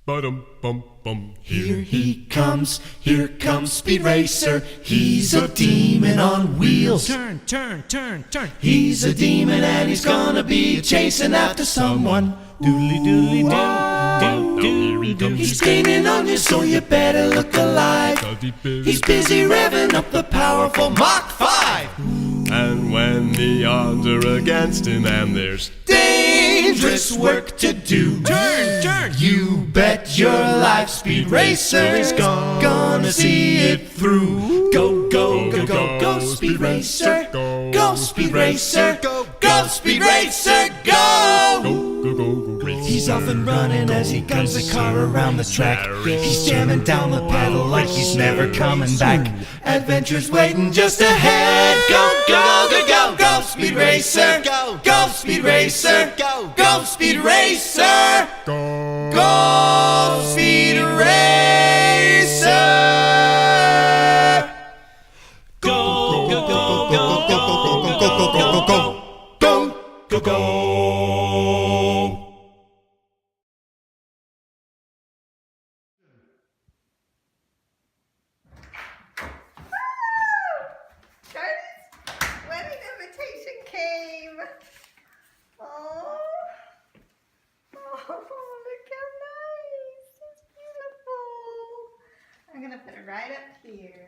Ba-dum-bum-bum. Here comes Speed Racer. He's a demon on wheels. Turn, turn, turn, turn. He's a demon and he's gonna be chasing after someone. Doodly doodly doo. He's gaining on you, so you better look alive. He's busy revving up the powerful Mach 5. And when the odds are against him and there's Dangerous work to do. Turn, turn. You bet your life Speed Racer is gonna see it through. Go, go, go, go, go, Speed Racer. Go, Speed Racer. Go, Speed Racer, go! go, go, go. He's off and running as he guns the car around the track. He's jamming down the pedal like he's never coming back. Adventure's waiting just ahead. Go, go, go, go, go, Speed Racer. Go, Speed Racer. Go, Speed Racer. Go, Speed Racer. Go, go, go, go, go, go, go, go, go, go, go, go. Charlie's wedding invitation came. Oh, look how nice. It's beautiful. I'm going to put it right up here.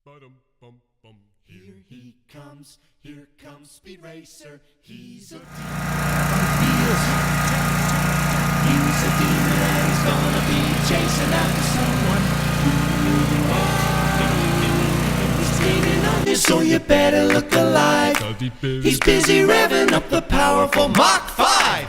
Ba-dum-bum-bum. Here comes Speed Racer. He's a demon on wheels. He's a demon and he's gonna be chasing after someone. He's gaining on you, so you better look alive. He's busy revving up the powerful Mach 5.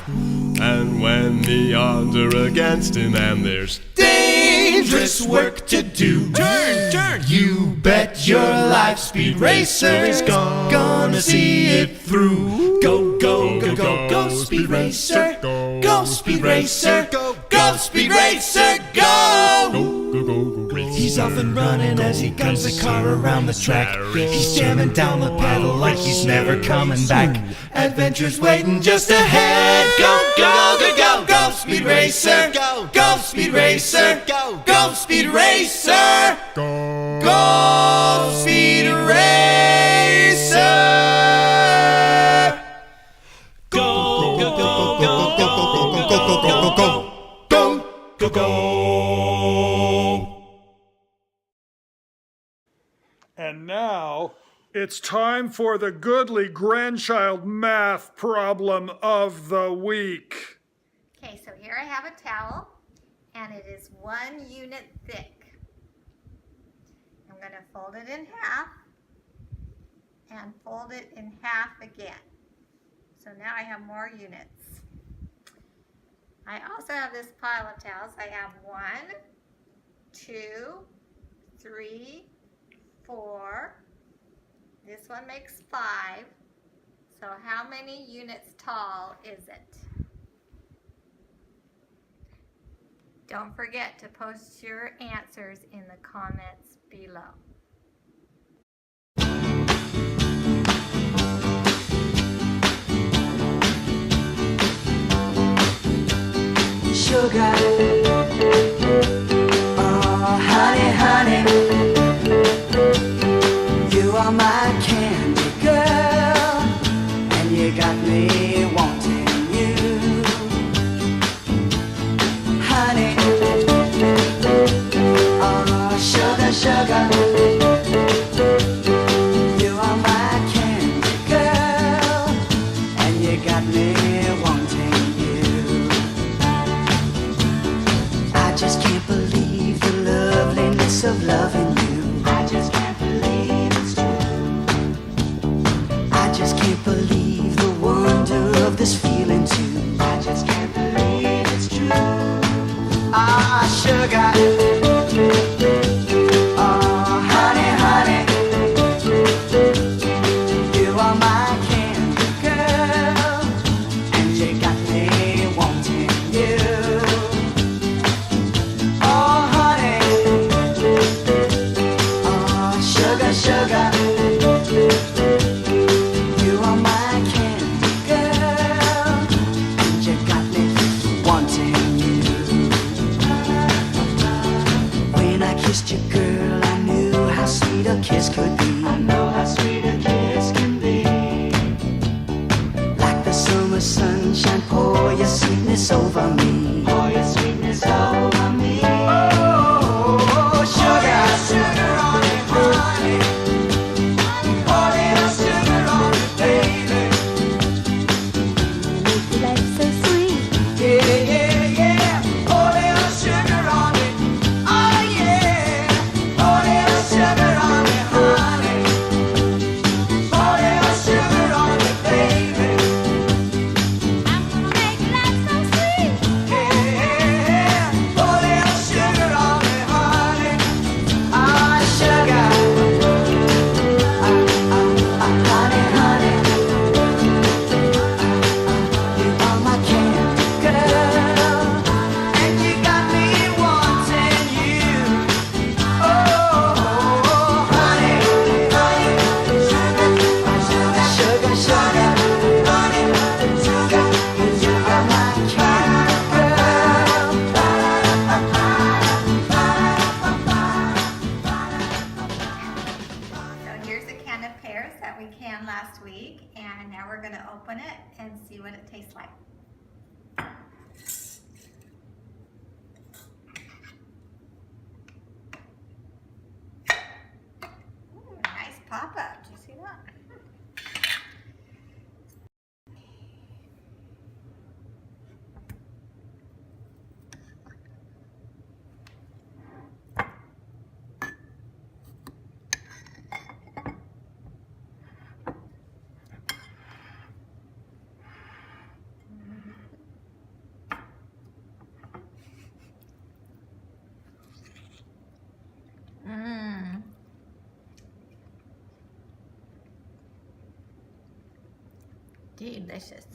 And when the odds are against him and there's Dangerous work to do. Turn, turn. You bet your life Speed Racer is gonna see it through. Go, go, go, go, go, Speed Racer. Go, Speed Racer. Go, Speed Racer, go! go, go, go, go. He's off and running as he guns the car around the track. He's jamming down the pedal like he's never coming back. Adventure's waiting just ahead. Go, go, go, go, go, Speed Racer. Go, Speed Racer. Go, Speed Racer. Go, Speed Racer. Go, go, go, go, go, go, go, go, go, go, go. And now, it's time for the Goodly Grandchild Math Problem of the Week. Okay, so here I have a towel, and it is 1 unit thick. I'm going to fold it in half, and fold it in half again. So now I have more units. I also have this pile of towels. I have 1, 2, 3, 4. This one makes 5. So how many units tall is it? Don't forget to post your answers in the comments below. Sugar, oh honey, honey, you are my candy girl, and you got me wanting you, honey, oh sugar, sugar, you are my candy girl, and you got me wanting you. summer sunshine, pour your sweetness over me. Pour your sweetness over me. Oh, sugar, sugar on it, honey. Pour little sugar on it, baby. Make life so sweet. Yeah, yeah, yeah. Pour little sugar on it. Oh, yeah. Pour little sugar on it, honey. Pour little sugar on it, baby. I'm gonna make life so sweet. Yeah, pour little sugar on me, honey. Ah, sugar. Honey, honey. You are my candy girl, and you got me wanting you. Oh, honey, honey. Sugar, sugar, honey, sugar. You are my candy girl. So here's a can of pears that we canned last week, and now we're going to open it and see what it tastes like. Ooh, nice pop-up. Did you see that? Mmm. Delicious.